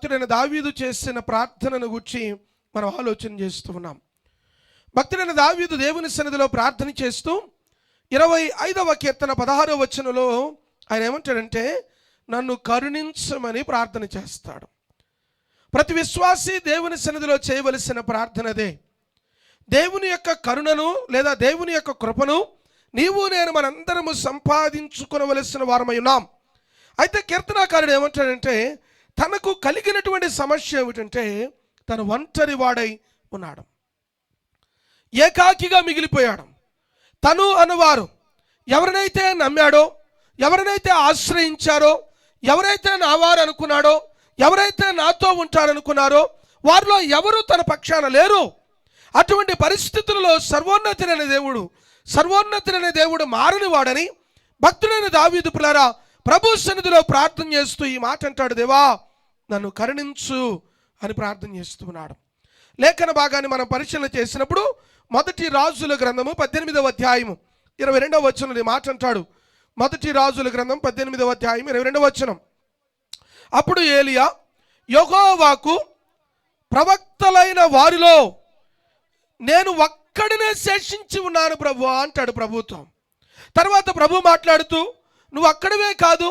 భక్తుడైన దావీదు చేసిన ప్రార్థనను గురించి మనం ఆలోచన చేస్తూ ఉన్నాం. భక్తుడైన దావీదు దేవుని సన్నిధిలో ప్రార్థన చేస్తూ 25వ కీర్తన 16వ వచనంలో ఆయన ఏమంటాడంటే, నన్ను కరుణించమని ప్రార్థన చేస్తాడు. ప్రతి విశ్వాసి దేవుని సన్నిధిలో చేయవలసిన ప్రార్థనదే. దేవుని యొక్క కరుణను లేదా దేవుని యొక్క కృపను నీవు నేను మనందరము సంపాదించుకోవలసిన వారమై ఉన్నాం. అయితే కీర్తనాకారుడు ఏమంటాడంటే, తనకు కలిగినటువంటి సమస్య ఏమిటంటే తను ఒంటరి వాడై ఉన్నాడు, ఏకాకిగా మిగిలిపోయాడు. తను అనువారు ఎవరినైతే నమ్మాడో, ఎవరినైతే ఆశ్రయించారో, ఎవరైతే నా వారు అనుకున్నాడో, ఎవరైతే నాతో ఉంటారనుకున్నారో వారిలో ఎవరు తన పక్షాన లేరు. అటువంటి పరిస్థితులలో సర్వోన్నతుడైన దేవుడు మారని వాడని భక్తుడైన దావీదు పిల్లరా ప్రభు సన్నిధిలో ప్రార్థన చేస్తూ ఈ మాట అంటాడు, దేవా నన్ను కరుణించు అని ప్రార్థన చేస్తున్నాడు. లేఖన భాగాన్ని మనం పరిశీలన చేసినప్పుడు మొదటి రాజుల గ్రంథము 18వ అధ్యాయము 22వ వచనంలో ఈ మాట అంటాడు. మొదటి రాజుల గ్రంథం 18వ అధ్యాయం 22వ వచనం. అప్పుడు ఏలియా యెహోవాకు ప్రవక్తలైన వారిలో నేను ఒక్కడినే శేషించి ఉన్నాను ప్రభు అంటాడు ప్రభుత్వం. తర్వాత ప్రభు మాట్లాడుతూ, నువ్వు అక్కడవే కాదు,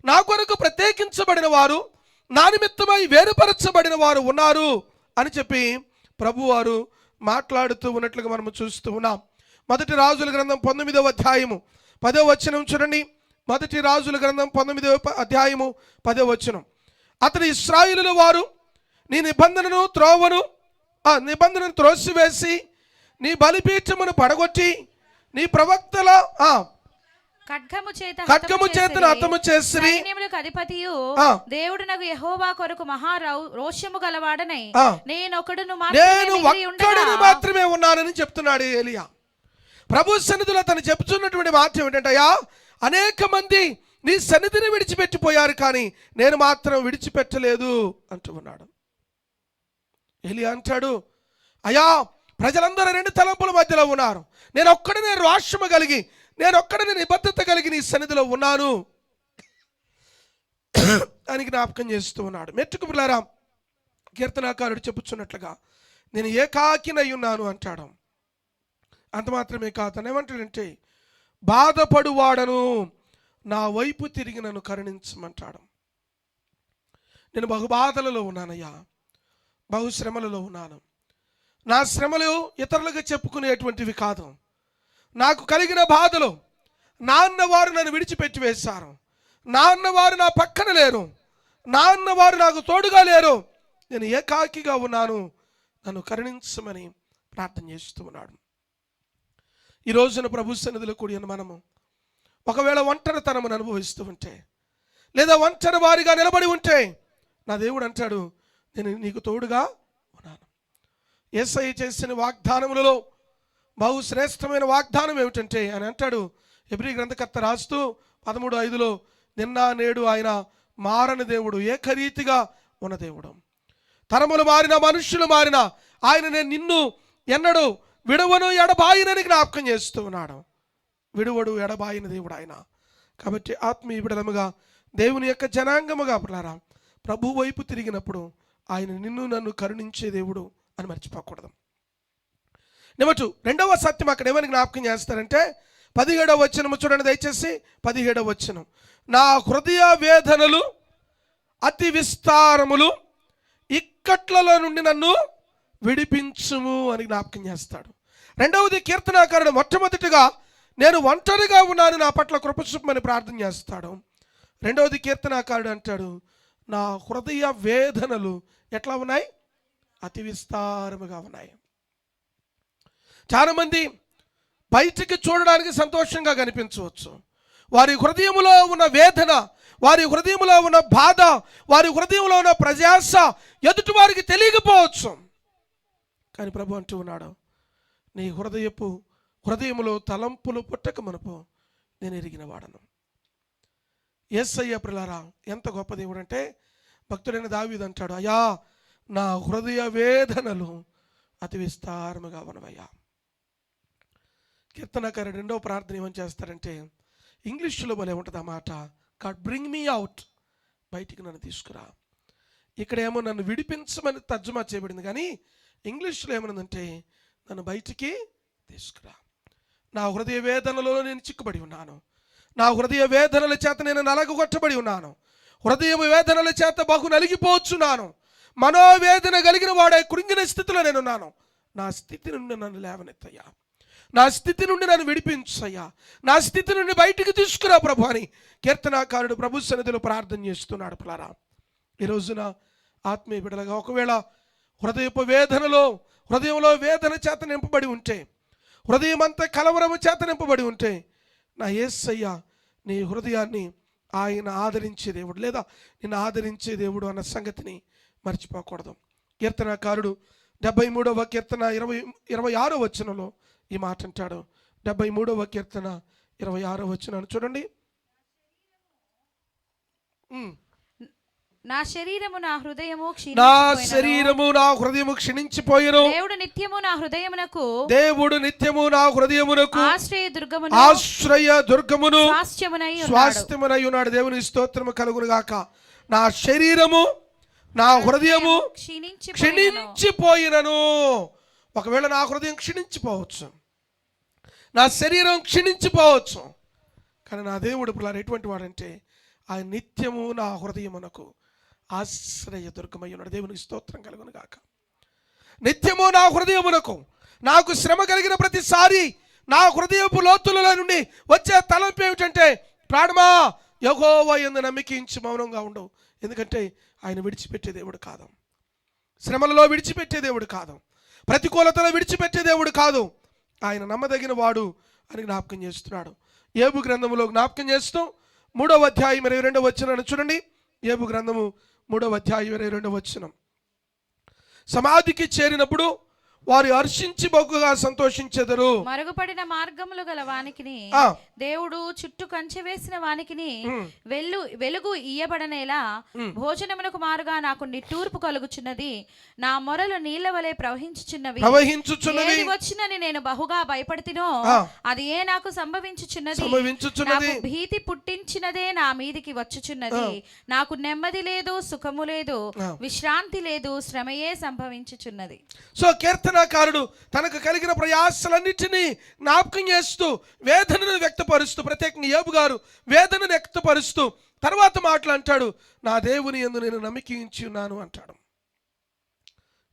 నా కొరకు ప్రత్యేకించబడిన వారు, నా నిమిత్తమై వేరుపరచబడిన వారు ఉన్నారు అని చెప్పి ప్రభువారు మాట్లాడుతూ ఉన్నట్లుగా మనం చూస్తూ ఉన్నాం. మొదటి రాజుల గ్రంథం 19వ అధ్యాయము 10వ వచనం చూడండి. మొదటి రాజుల గ్రంథం 19వ అధ్యాయము 10వ వచనం. అతడు ఇశ్రాయేలుల వారు నీ నిబంధనను త్రోసివేసి నీ బలిపీఠమును పడగొట్టి నీ ప్రవక్తల ఖడ్గము చేతను హతము చేసి అధిపతియు దేవుడు నాకు యెహోవా కొరకు మహా రోషము గలవాడనై నేను ఒక్కడును మాత్రమే ఉన్నానని చెప్తున్నాడు ఏలియా. ప్రభు సన్నిధిలో తను చెప్తున్నటువంటి మాట ఏమిటంటే, అయ్యా అనేక మంది నీ సన్నిధిని విడిచిపెట్టిపోయారు, కానీ నేను మాత్రం విడిచిపెట్టలేదు అంటూ ఉన్నాడు. ఏలియా అంటాడు, అయ్యా ప్రజలందరూ రెండు తలంపుల మధ్యలో ఉన్నారు, నేను ఒక్కడనే రోషము కలిగి, నేను ఒక్కడనే నిబద్ధత కలిగి నీ సన్నిధిలో ఉన్నాను అని జ్ఞాపకం చేస్తూ ఉన్నాడు. మెట్టుకు పిల్లారా, కీర్తనాకారుడు చెప్పుచున్నట్లుగా నేను ఏకాకినై ఉన్నాను అంటాడు. అంత మాత్రమే కాదు, తను ఏమంటాడంటే, బాధపడువాడను నా వైపు తిరిగి నన్ను కరుణించమంటాడు. నేను బహుబాధలలో ఉన్నానయ్యా, బహుశ్రమలలో ఉన్నాను. నా శ్రమలు ఇతరులకు చెప్పుకునేటువంటివి కాదు. నాకు కలిగిన బాధలు, నా అన్నవారు నన్ను విడిచిపెట్టి వేశారు, నా అన్నవారు నా పక్కన లేరు, నా అన్నవారు నాకు తోడుగా లేరు, నేను ఏకాకిగా ఉన్నాను, నన్ను కరుణించమని ప్రార్థన చేస్తూ ఉన్నాడు. ఈ రోజున ప్రభు సన్నిధిలో కూడిన మనము ఒకవేళ ఒంటరితనమును అనుభవిస్తూ ఉంటే, లేదా ఒంటరి వారిగా నిలబడి ఉంటే, నా దేవుడు అంటాడు, నేను నీకు తోడుగా ఉన్నాను. యేసయ్య చేసిన వాగ్దానములలో బహుశ్రేష్టమైన వాగ్దానం ఏమిటంటే ఆయన అంటాడు, హెబ్రీ గ్రంథకర్త రాస్తూ 13:5లో, నిన్న నేడు ఆయన మారని దేవుడు, ఏకరీతిగా ఉన్న దేవుడు. తరములు మారిన, మనుష్యులు మారిన ఆయన నేను నిన్ను ఎన్నడు విడువను ఎడబాయినని జ్ఞాపకం చేస్తూ ఉన్నాడు. విడువడు ఎడబాయిన దేవుడు ఆయన. కాబట్టి ఆత్మీయ బిడలముగా దేవుని యొక్క జనాంగముగా పిల్లారా ప్రభు వైపు తిరిగినప్పుడు ఆయన నిన్ను నన్ను కరుణించే దేవుడు అని మర్చిపోకూడదు. నెంబర్ 2, రెండవ సత్యం అక్కడ ఏమని జ్ఞాపకం చేస్తారంటే 17వ వచనము చూడండి దయచేసి. 17వ వచనం, నా హృదయ వేదనలు అతి విస్తారములు, ఇక్కట్లలో నుండి నన్ను విడిపించుము అని జ్ఞాపకం చేస్తాడు. రెండవది కీర్తనాకారుడు మొట్టమొదటిగా నేను ఒంటరిగా ఉన్నాను, నా పట్ల కృప చూపమని ప్రార్థన చేస్తాడు. రెండవది కీర్తనాకారుడు అంటాడు, నా హృదయ వేదనలు ఎట్లా ఉన్నాయి, అతి విస్తారముగా ఉన్నాయి. చాలామంది బయటికి చూడడానికి సంతోషంగా కనిపించవచ్చు, వారి హృదయంలో ఉన్న వేదన, వారి హృదయంలో ఉన్న బాధ, వారి హృదయంలో ఉన్న ప్రయాస ఎదుటి వారికి తెలియకపోవచ్చు. కానీ ప్రభు అంటూ ఉన్నాడు, నీ హృదయములో తలంపులు పుట్టక మునుపు నేను ఎరిగిన వాడను. యేసయ్య ప్రియులారా ఎంత గొప్ప దేవుడు అంటే, భక్తుడైన దావీదు అంటాడు, అయ్యా నా హృదయ వేదనలు అతి విస్తారముగా ఉన్నవయ్యా. కీర్తనకారుడు రెండవ ప్రార్థన ఏమని చేస్తారంటే, ఇంగ్లీష్లో భలే ఉంటుంది ఆ మాట, గాడ్ బ్రింగ్ మీ అవుట్, బయటికి నన్ను తీసుకురా. ఇక్కడేమో నన్ను విడిపించమని తర్జుమా చేయబడింది, కానీ ఇంగ్లీష్లో ఏమనుందంటే నన్ను బయటికి తీసుకురా. నా హృదయ వేదనలో నేను చిక్కుబడి ఉన్నాను, నా హృదయ వేదనల చేత నేను నలగొట్టబడి ఉన్నాను, హృదయ వేదనల చేత బహు నలిగిపోవచ్చున్నాను, మనోవేదన కలిగిన వాడే కృంగిన స్థితిలో నేనున్నాను. నా స్థితి నుండి నన్ను లేవనెత్తయ్యా, నా స్థితి నుండి నన్ను విడిపించయ్యా, నా స్థితి నుండి బయటికి తీసుకురా ప్రభు అని కీర్తనాకారుడు ప్రభు సన్నిధిలో ప్రార్థన చేస్తున్నాడు. ప్లారా, ఈ రోజున ఆత్మీయ బిడ్డలుగా ఒకవేళ హృదయపు వేదనలో, హృదయంలో వేదన చేత నింపబడి ఉంటే, హృదయం అంతా కలవరము చేత నింపబడి ఉంటే, నా యేసయ్య నీ హృదయాన్ని ఆయన ఆదరించే దేవుడు, లేదా నిన్ను ఆదరించే దేవుడు అన్న సంగతిని మర్చిపోకూడదు. కీర్తనాకారుడు 73వ కీర్తన 26వ వచనంలో ఈ మాట అంటాడు. 73వ కీర్తన 26వ వచనాన్ని చూడండి. నా శరీరము నా హృదయము క్షీణించిపోయెను. దేవుడు నిత్యము నా హృదయమునకు ఆశ్రయ దుర్గమును స్వాస్థ్యమునై ఉన్నాడు. దేవుని స్తోత్రము కలుగును గాక. నా శరీరము నా హృదయము క్షీణించిపోయినను. ఒకవేళ నా హృదయం క్షీణించిపోవచ్చు, నా శరీరం క్షీణించిపోవచ్చు, కానీ నా దేవుడు ఇప్పుడు ఎటువంటి వాడంటే ఆయన నిత్యము నా హృదయమునకు ఆశ్రయ దుర్గమై ఉన్నాడు. దేవునికి స్తోత్రం కలుగును గాక. నిత్యము నా హృదయమునకు, నాకు శ్రమ కలిగిన ప్రతిసారి నా హృదయపు లోతులలో నుండి వచ్చే తలంపు ఏమిటంటే, ప్రాణమా యెహోవా యందు నమ్మికించి మౌనంగా ఉండు. ఎందుకంటే ఆయన విడిచిపెట్టే దేవుడు కాదు, శ్రమలలో విడిచిపెట్టే దేవుడు కాదు, ప్రతికూలతలో విడిచిపెట్టే దేవుడు కాదు. ఆయన నమ్మదగిన వాడు అని జ్ఞాపకం చేస్తున్నాడు. యోబు గ్రంథములో జ్ఞాపకం చేస్తూ 3వ అధ్యాయం 22వ వచనాన్ని చూడండి. యోబు గ్రంథము 3వ అధ్యాయం 22వ వచనం. సమాధికి చేరినప్పుడు వారు హర్షించి బహుగా సంతోషించెదరు. మరుగుపడిన మార్గములు గల వానికిని దేవుడు చుట్టూ కంచె వేసిన వానికిని వెలుగు ఇయ్యబడనేలా భోజనమునకు మారుగా నాకు నిట్టూర్పు కలుగుచున్నది. నా మొరలు నీళ్ల వలె ప్రవహించుచున్నవి. ఏది వచ్చినని నేను బహుగా భయపడితినో అది ఏ నాకు సంభవించుచున్నది. నాకు భీతి పుట్టించినదే నా మీదికి వచ్చుచున్నది. నాకు నెమ్మది లేదు, సుఖము లేదు, విశ్రాంతి లేదు, శ్రమయే సంభవించుచున్నది. సో కీర్తనాకారుడు తనకు కలిగిన ప్రయాసలన్నిటినీ జ్ఞాపకం చేస్తూ వేదనను వ్యక్తపరుస్తూ, ప్రత్యేకంగా యోబు గారు వేదనను వ్యక్తపరుస్తూ తర్వాత మాటలు అంటాడు, నా దేవుని యందు నేను నమ్మికించి ఉన్నాను అంటాడు.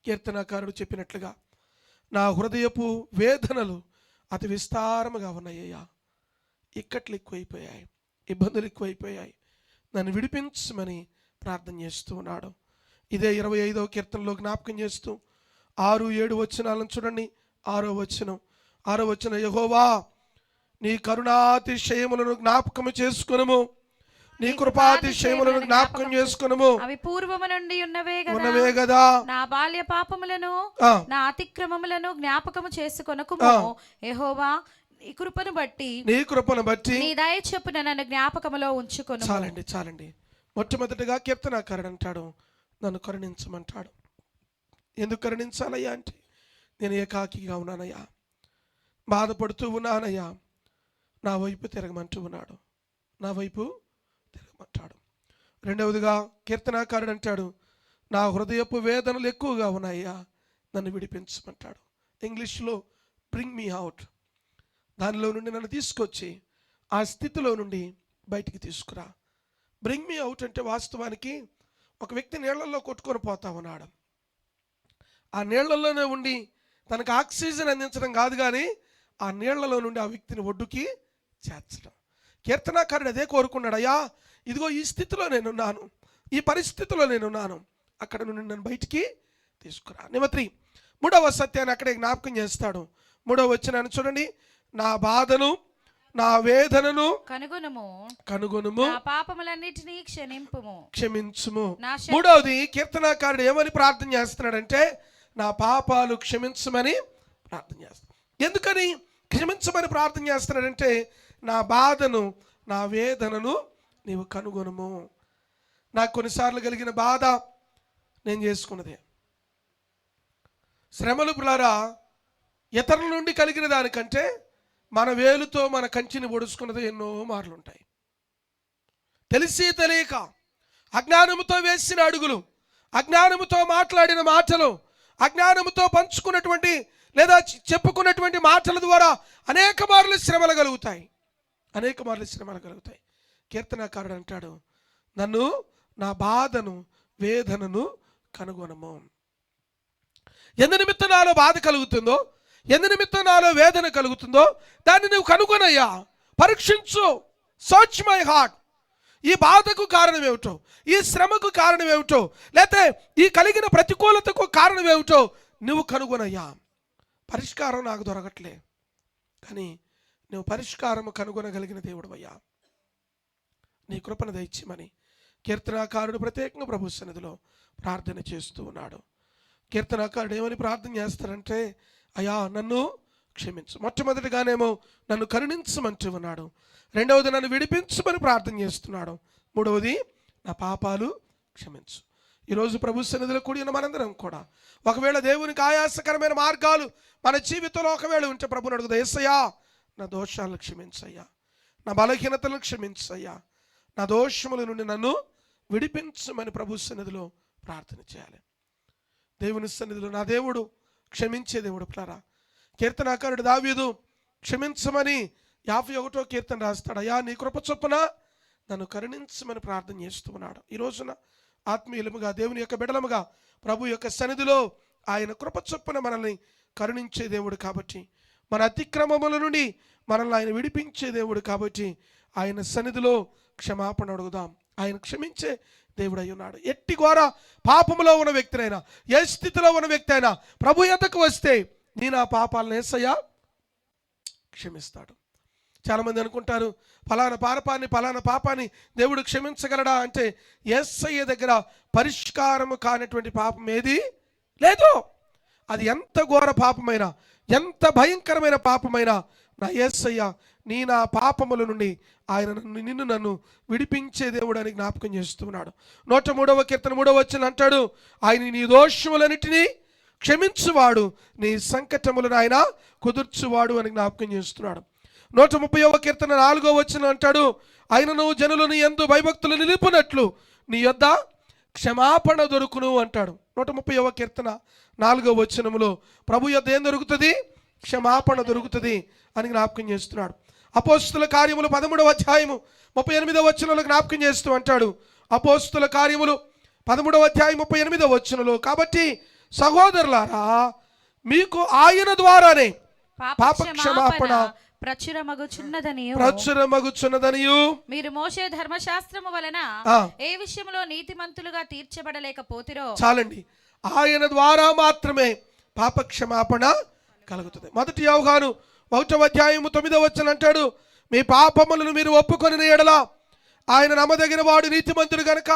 కీర్తనాకారుడు చెప్పినట్లుగా నా హృదయపు వేదనలు అతి విస్తారముగా ఉన్నాయ్యా, ఇక్కట్లు ఎక్కువైపోయాయి, ఇబ్బందులు ఎక్కువైపోయాయి, నన్ను విడిపించమని ప్రార్థన చేస్తూ ఉన్నాడు. ఇదే 25వ కీర్తనలో జ్ఞాపకం చేస్తూ 6-7 వచనాలను చూడండి. 6వ వచనం, యెహోవా నీ కరుణాతిశయములను జ్ఞాపకము చేసుకొనుము, నీ కృపాతిశయములను జ్ఞాపకం చేసుకొనుము. అవి పూర్వము నుండి ఉన్నవే గదా. నా బాల్య పాపములను నా అతిక్రమములను జ్ఞాపకము చేసుకొనకుము. యెహోవా నీ కృపను బట్టి నీ దయ చొప్పున నన్ను జ్ఞాపకములో ఉంచుకొనుము. చాలండి. మొట్టమొదటిగా కీర్తనాకారుడు అంటాడు, నన్ను కరుణించమంటాడు. ఎందుకు కరుణించాలయ్యా అంటే, నేను ఏకాకిగా ఉన్నానయ్యా, బాధపడుతూ ఉన్నానయ్యా, నా వైపు తిరగమంటూ ఉన్నాడు, నా వైపు తిరగమంటాడు. రెండవదిగా కీర్తనాకారుడు అంటాడు, నా హృదయపు వేదనలు ఎక్కువగా ఉన్నాయ్యా, నన్ను విడిపించమంటాడు. ఇంగ్లీష్లో బ్రింగ్ మీ అవుట్, దానిలో నుండి నన్ను తీసుకొచ్చి ఆ స్థితిలో నుండి బయటికి తీసుకురా. బ్రింగ్ మీ అవుట్ అంటే వాస్తవానికి ఒక వ్యక్తి నీళ్లలో కొట్టుకొని పోతా ఉన్నాడు, ఆ నీళ్లలోనే ఉండి తనకు ఆక్సిజన్ అందించడం కాదు, కానీ ఆ నీళ్లలో నుండి ఆ వ్యక్తిని ఒడ్డుకి చేర్చడం. కీర్తనాకారుడు అదే కోరుకున్నాడు, అయ్యా ఇదిగో ఈ స్థితిలో నేనున్నాను, ఈ పరిస్థితిలో నేనున్నాను, అక్కడ నుండి నన్ను బయటికి తీసుకురా. నెంబర్ 3, 3వ సత్యాన్ని అక్కడే జ్ఞాపకం చేస్తాడు. 3వ వచనాన్ని చూడండి. నా బాధను నా వేదనను కనుగొనుము, నా పాపములన్నిటినీ క్షమించుము. 3వది కీర్తనాకారుడు ఏమని ప్రార్థన చేస్తున్నాడంటే, నా పాపాలు క్షమించమని ప్రార్థన చేస్తాడు. ఎందుకని క్షమించమని ప్రార్థన చేస్తున్నాడంటే, నా బాధను నా వేదనను నీవు కనుగొనుము. నాకు కొన్నిసార్లు కలిగిన బాధ నేను చేసుకున్నదే. శ్రమలు పిల్లరా ఇతరుల నుండి కలిగిన దానికంటే మన వేలుతో మన కంచిని ఒడుచుకున్నది ఎన్నో మార్లు ఉంటాయి. తెలిసి తెలియక అజ్ఞానముతో వేసిన అడుగులు, అజ్ఞానముతో మాట్లాడిన మాటలు, అజ్ఞానముతో పంచుకున్నటువంటి లేదా చెప్పుకున్నటువంటి మాటల ద్వారా అనేక మార్లు శ్రమలు కలుగుతాయి, అనేక మార్లు శ్రమలు కలుగుతాయి. కీర్తనాకారుడు అంటాడు, నన్ను, నా బాధను, వేదనను కనుగొనము. ఎందు నిమిత్తం నాలో బాధ కలుగుతుందో, ఎందు నిమిత్తం నాలో వేదన కలుగుతుందో దాన్ని నువ్వు కనుగొనయ్యా, పరీక్షించు. Search my heart. ఈ బాధకు కారణం ఏమిటో, ఈ శ్రమకు కారణం ఏమిటో, లేకపోతే ఈ కలిగిన ప్రతికూలతకు కారణం ఏమిటో నువ్వు కనుగొనయ్యా. పరిష్కారం నాకు దొరకట్లే, కానీ నువ్వు పరిష్కారం కనుగొనగలిగిన దేవుడవయ్యా, నీ కృపను దయచేయమని కీర్తనాకారుడు ప్రత్యేకంగా ప్రభు సన్నిధిలో ప్రార్థన చేస్తూ ఉన్నాడు. కీర్తనాకారుడు ఏమని ప్రార్థన చేస్తారంటే, అయ్యా నన్ను క్షమించు. మొట్టమొదటిగానేమో నన్ను కరుణించమంటూ ఉన్నాడు. రెండవది నన్ను విడిపించమని ప్రార్థన చేస్తున్నాడు. మూడవది నా పాపాలు క్షమించు. ఈరోజు ప్రభు సన్నిధిలో కూడిన మనందరం కూడా ఒకవేళ దేవునికి ఆయాసకరమైన మార్గాలు మన జీవితంలో ఒకవేళ ఉంటే ప్రభుని అడుగుదా, యేసయ్యా నా దోషాలను క్షమించయ్యా, నా బలహీనతలను క్షమించయ్యా, నా దోషముల నుండి నన్ను విడిపించమని ప్రభు సన్నిధిలో ప్రార్థన చేయాలి. దేవుని సన్నిధిలో నా దేవుడు క్షమించే దేవుడు. ప్లారా కీర్తనాకారుడు దావీదు క్షమించమని 51వ కీర్తన రాస్తాడు. అయ్యా నీ కృప చొప్పున నన్ను కరుణించమని ప్రార్థన చేస్తూ ఉన్నాడు. ఈ రోజున ఆత్మీయులముగా దేవుని యొక్క బిడలముగా ప్రభు యొక్క సన్నిధిలో ఆయన కృప చొప్పున మనల్ని కరుణించే దేవుడు కాబట్టి, మన అతిక్రమముల నుండి మనల్ని ఆయన విడిపించే దేవుడు కాబట్టి ఆయన సన్నిధిలో క్షమాపణ అడుగుదాం. ఆయన క్షమించే దేవుడు అయి ఉన్నాడు. ఎట్టి ఘోర పాపములో ఉన్న వ్యక్తినైనా, ఏ స్థితిలో ఉన్న వ్యక్తి అయినా ప్రభు యొద్దకు వస్తే నీ నా పాపాలను యేసయ్య క్షమిస్తాడు. చాలామంది అనుకుంటారు, ఫలానా పాపాన్ని దేవుడు క్షమించగలడా అంటే, యేసయ్య దగ్గర పరిష్కారము కానటువంటి పాపం ఏది లేదు. అది ఎంత ఘోర పాపమైనా, ఎంత భయంకరమైన పాపమైనా నా యేసయ్య నీ నా పాపముల నుండి ఆయన నన్ను విడిపించే దేవుడు అని జ్ఞాపకం చేస్తున్నాడు. 103వ కీర్తన 3వ వచనం అంటాడు, ఆయన నీ దోషములన్నిటినీ క్షమించువాడు, నీ సంకటములను ఆయన కుదుర్చువాడు అని జ్ఞాపకం చేస్తున్నాడు. 130వ కీర్తన 4వ వచనం అంటాడు, ఆయనను జనులను యందు భయభక్తులు నిలుపునట్లు నీ యొద్ద క్షమాపణ దొరుకును అంటాడు. 130వ కీర్తన 4వ వచనములో ప్రభు యొద్ద ఏం దొరుకుతుంది? క్షమాపణ దొరుకుతుంది అని జ్ఞాపకం చేస్తున్నాడు. అపోస్తుల కార్యములు 13వ అధ్యాయము 38వ వచనంలో జ్ఞాపకం చేస్తూ అంటాడు. అపోస్తుల కార్యములు 13వ అధ్యాయం 38వ వచనంలో, కాబట్టి సహోదరులారా మీకు ఆయన ద్వారానే పాప క్షమాపణ ప్రచురమగుచున్నదనియు మీరు మోషే ధర్మశాస్త్రము వలన ఏ విషయంలో నీతిమంతులుగా తీర్చబడలేకపోతిరో. చాలండి, ఆయన ద్వారా మాత్రమే పాప క్షమాపణ కలుగుతుంది. మొదటి యోహాను 1వ అధ్యాయము 9వ వచనం అంటాడు, మీ పాపములను మీరు ఒప్పుకొనిన యెడల ఆయన నమ్మదగిన వాడు, నీతిమంతుడు గనుక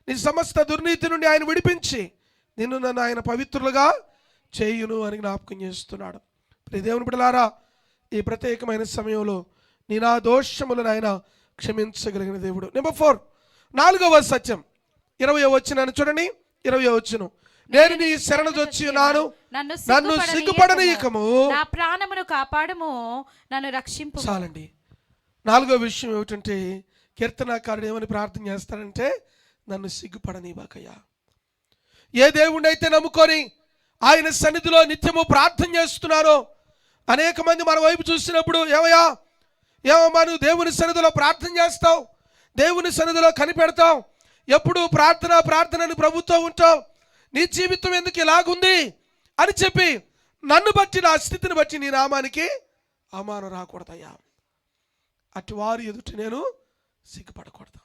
నీ సమస్త దుర్నీతి నుండి ఆయన విడిపించి నిన్ను నన్ను ఆయన పవిత్రులుగా చేయును అని జ్ఞాపకం చేస్తున్నాడు. ప్రియ దేవుని బిడ్డలారా, ఈ ప్రత్యేకమైన సమయంలో నీ నా దోషములను ఆయన క్షమించగలిగిన దేవుడు. నెంబర్ 4, 4వ సత్యం 20వ వచనాన్ని చూడండి. 20వ వచనం, నేను నీ శరణుజొచ్చి ఉన్నాను, నన్ను సిగ్గుపడనీయకము, నా ప్రాణమును కాపాడము, నన్ను రక్షింపు. చాలండి. 4వ విషయం ఏమిటంటే, కీర్తనాకారుడు ఏమని ప్రార్థన చేస్తాడంటే, నన్ను సిగ్గుపడనీవకయ్యా. ఏ దేవుణ్ణి అయితే నమ్ముకొని ఆయన సన్నిధిలో నిత్యము ప్రార్థన చేస్తున్నారో, అనేక మంది మన వైపు చూసినప్పుడు ఏమమ్మా నువ్వు దేవుని సన్నిధిలో ప్రార్థన చేస్తావు, దేవుని సన్నిధిలో కనిపెడతావు, ఎప్పుడు ప్రార్థనని ప్రభుత్వం ఉంటావు, నీ జీవితం ఎందుకు ఇలాగుంది అని చెప్పి నన్ను బట్టి, నా స్థితిని బట్టి నీ నామానికి అవమానం రాకూడదయ్యా. అటు వారు ఎదుట నేను సిగ్గుపడకూడదు.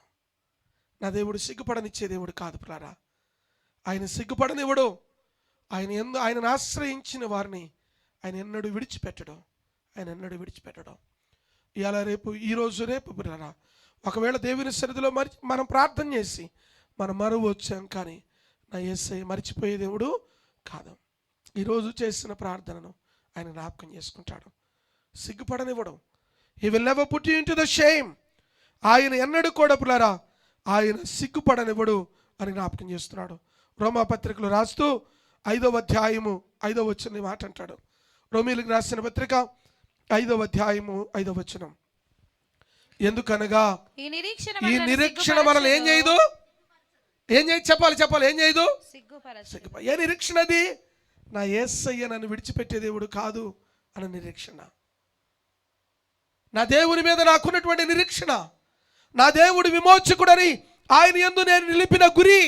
నా దేవుడు సిగ్గుపడనిచ్చే దేవుడు కాదు ప్లారా. ఆయన సిగ్గుపడనివ్వడు. ఆయనను ఆశ్రయించిన వారిని ఆయన ఎన్నడూ విడిచిపెట్టడం. ఇవాళ రేపు ప్లారా, ఒకవేళ దేవుని సన్నిధిలో మనం ప్రార్థన చేసి మనం మరువచ్చాం, కానీ నా యేసయ్య మర్చిపోయే దేవుడు కాదు. ఈరోజు చేసిన ప్రార్థనను ఆయన జ్ఞాపకం చేసుకుంటాడు, సిగ్గుపడనివ్వడం. He will never put you into the shame. ఆయన ఎన్నడూ కూడా ప్లారా ఆయన సిగ్గుపడనివ్వడు అని జ్ఞాపకం చేస్తున్నాడు. రోమా పత్రికలు రాస్తూ 5వ అధ్యాయము 5వ వచనం మాట అంటాడు. రోమీయులకు రాసిన పత్రిక 5వ అధ్యాయము 5వ వచనం, ఎందుకనగా ఈ నిరీక్షణ మనల్ని ఏం చేయదు? ఏం చేయి చెప్పాలి ఏం చేయదు? సిగ్గుపరచు. ఏ నిరీక్షణ అది? నా యేసయ్య నన్ను విడిచిపెట్టే దేవుడు కాదు అన్న నిరీక్షణ. నా దేవుని మీద నాకున్నటువంటి నిరీక్షణ, నా దేవుడు విమోచకుడని ఆయన యందు నేను నిలిపిన గురి,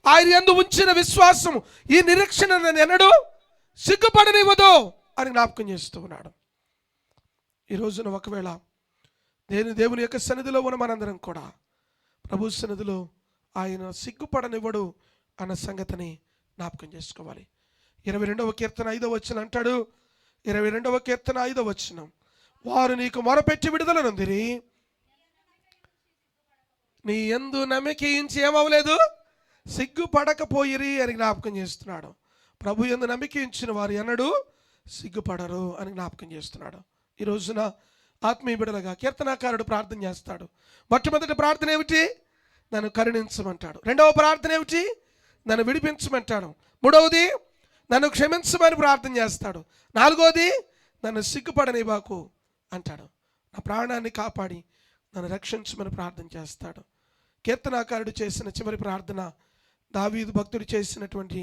ఆయన యందు ఉంచిన విశ్వాసం, ఈ నిరీక్షణ నన్ను ఎన్నడూ సిగ్గుపడనివ్వదు అని జ్ఞాపకం చేస్తూ ఉన్నాడు. ఈ రోజున ఒకవేళ దేవుని యొక్క సన్నిధిలో ఉన్న మనందరం కూడా ప్రభు సన్నిధిలో ఆయన సిగ్గుపడనివ్వడు అన్న సంగతిని జ్ఞాపకం చేసుకోవాలి. 22వ కీర్తన 5వ వచనం అంటాడు, 22వ కీర్తన 5వ వచనం, వారు నీకు మొరపెట్టి విడుదల నొందిరి, నీ యందు నమ్మకించి ఏమవలేదు, సిగ్గుపడకపోయిరి అని జ్ఞాపకం చేస్తున్నాడు. ప్రభు యందు నమ్మకించిన వారు ఎన్నడూ సిగ్గుపడరు అని జ్ఞాపకం చేస్తున్నాడు. ఈ రోజున ఆత్మీయ బిడ్డలుగా కీర్తనాకారుడు ప్రార్థన చేస్తాడు. మొట్టమొదటి ప్రార్థన ఏమిటి? నన్ను కరుణించమంటాడు. రెండవ ప్రార్థన ఏమిటి? నన్ను విడిపించమంటాడు. మూడవది నన్ను క్షమించమని ప్రార్థన చేస్తాడు. నాలుగవది నన్ను సిగ్గుపడనివ్వకు అంటాడు. నా ప్రాణాన్ని కాపాడి నన్ను రక్షించమని ప్రార్థన చేస్తాడు. కీర్తనాకారుడు చేసిన చివరి ప్రార్థన, దావీదు భక్తుడు చేసినటువంటి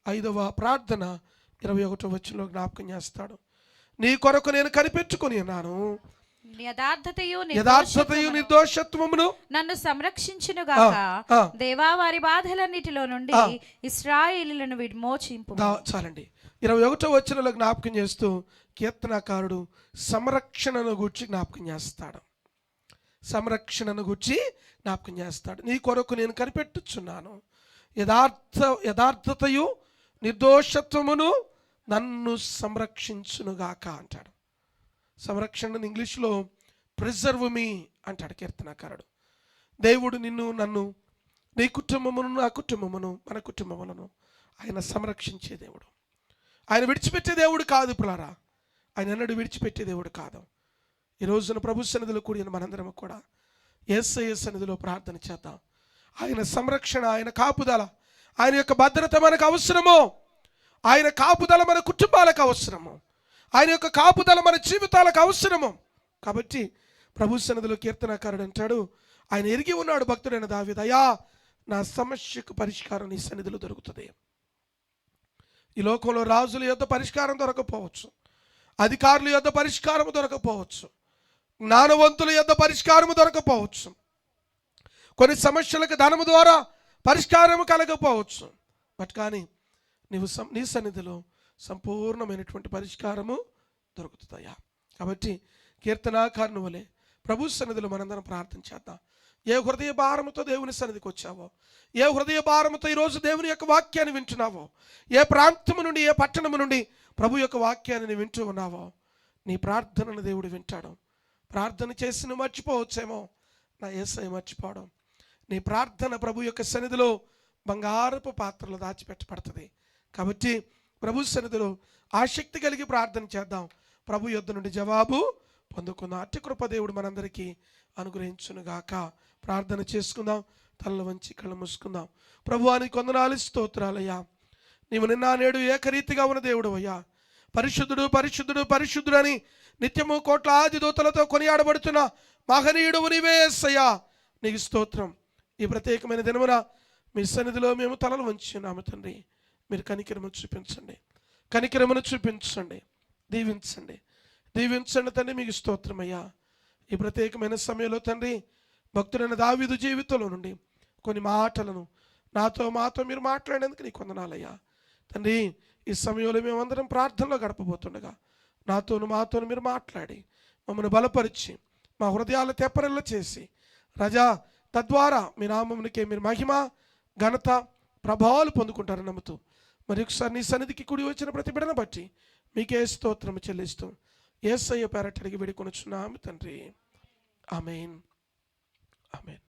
5వ ప్రార్థన 21వ వచనంలో జ్ఞాపకం చేస్తాడు. నీ కొరకు నేను కనిపెట్టుకుని ఉన్నాను, యథార్థతయు నిర్దోషత్వమును నన్ను సంరక్షించునుగాక. దేవా, వారి బాధలన్నిటిలో నుండి ఇశ్రాయేలులను విమోచింపు. చాలండి. 21వ వచనంలో జ్ఞాపకం చేస్తూ కీర్తనాకారుడు సంరక్షణను గూర్చి జ్ఞాపకం చేస్తాడు. సంరక్షణను గూర్చి జ్ఞాపకం చేస్తాడు. నీ కొరకు నేను కనిపెట్టుచున్నాను, యథార్థతయు నిర్దోషత్వమును నన్ను సంరక్షించునుగాక అంటాడు. సంరక్షణను ఇంగ్లీష్లో ప్రిజర్వ్ మీ అంటాడు కీర్తనాకారుడు. దేవుడు నిన్ను, నన్ను, నీ కుటుంబమును, నా కుటుంబమును, మన కుటుంబములను ఆయన సంరక్షించే దేవుడు. ఆయన విడిచిపెట్టే దేవుడు కాదు పిల్లరా. ఆయన ఎన్నడూ విడిచిపెట్టే దేవుడు కాదు. ఈ రోజున ప్రభు సన్నిధిలో కూడిన మనందరం కూడా యేసయ్య సన్నిధిలో ప్రార్థన చేద్దాం. ఆయన సంరక్షణ, ఆయన కాపుదల, ఆయన యొక్క భద్రత మనకు అవసరము. ఆయన కాపుదల మన కుటుంబాలకు అవసరము. ఆయన యొక్క కాపుదల మన జీవితాలకు అవసరము. కాబట్టి ప్రభు సన్నిధిలో కీర్తనాకారుడు అంటాడు, ఆయన ఎరిగి ఉన్నాడు భక్తుడైన దావీదు, అయ్యా నా సమస్యకు పరిష్కారం నీ సన్నిధిలో దొరుకుతుంది. ఈ లోకంలో రాజుల యొద్ద పరిష్కారం దొరకపోవచ్చు, అధికారుల యొద్ద పరిష్కారం దొరకపోవచ్చు, జ్ఞానవంతుల యొద్ద పరిష్కారం దొరకపోవచ్చు, కొన్ని సమస్యలకు ధనము ద్వారా పరిష్కారం కలగకపోవచ్చు. బట్ కానీ నీ సన్నిధిలో సంపూర్ణమైనటువంటి పరిష్కారము దొరుకుతుందయ్యా. కాబట్టి కీర్తనాకారుని వలె ప్రభు సన్నిధిలో మనందరం ప్రార్థన చేద్దాం. ఏ హృదయ భారముతో దేవుని సన్నిధికి వచ్చావో, ఏ హృదయ భారముతో ఈరోజు దేవుని యొక్క వాక్యాన్ని వింటున్నావో, ఏ ప్రాంతము నుండి, ఏ పట్టణము నుండి ప్రభు యొక్క వాక్యాన్ని వింటూ ఉన్నావో, నీ ప్రార్థనను దేవుడు వింటాడు. ప్రార్థన చేసి నువ్వు మర్చిపోవచ్చేమో, నా యేసయ్య మర్చిపోవడం. నీ ప్రార్థన ప్రభు యొక్క సన్నిధిలో బంగారపు పాత్రలో దాచిపెట్టబడుతుంది. కాబట్టి ప్రభు సన్నిధిలో ఆసక్తి కలిగి ప్రార్థన చేద్దాం. ప్రభు యొద్ద నుండి జవాబు పొందుకుందాం. అట్టి కృప దేవుడు మనందరికీ అనుగ్రహించునుగాక. ప్రార్థన చేసుకుందాం. తలలు వంచి కళ్ళు మూసుకుందాం. ప్రభువానికి వందనాలు, స్తోత్రాలయ్యా. నీవు నిన్న నేడు ఏకరీతిగా ఉన్న దేవుడు అయ్యా. పరిశుద్ధుడు పరిశుద్ధుడు పరిశుద్ధుడు అని నిత్యము కోట్లాది దూతలతో కొనియాడబడుతున్న మహనీయుడు నీవే యేసయ్యా. నీకు స్తోత్రం. ఈ ప్రత్యేకమైన దినమున మీ సన్నిధిలో మేము తలలు వంచున్నాము తండ్రి. మీరు కనికరమును చూపించండి, కనికరమును చూపించండి, దీవించండి, దీవించండి తండ్రి. మీకు స్తోత్రమయ్యా. ఈ ప్రత్యేకమైన సమయంలో తండ్రి, భక్తుడైన దావీదు జీవితంలో నుండి కొన్ని మాటలను మాతో మీరు మాట్లాడేందుకు నీకు వందనాలయ్యా తండ్రి. ఈ సమయంలో మేమందరం ప్రార్థనలో గడపబోతుండగా మాతోను మీరు మాట్లాడి మమ్మల్ని బలపరిచి మా హృదయాలు తెప్పరిల్ల చేసి రజా, తద్వారా మీ నామమునికే మీరు మహిమ, ఘనత, ప్రభావాలు పొందుకుంటారని నమ్ముతూ మరి ఒకసారి నీ సన్నిధికి కూడి వచ్చిన ప్రతి బిడ్డను బట్టి మీకే స్తోత్రము చెల్లిస్తూ యేసయ్య పేరట అడిగి వేడుకొనుచున్నాము తండ్రి. ఆమేన్, ఆమేన్.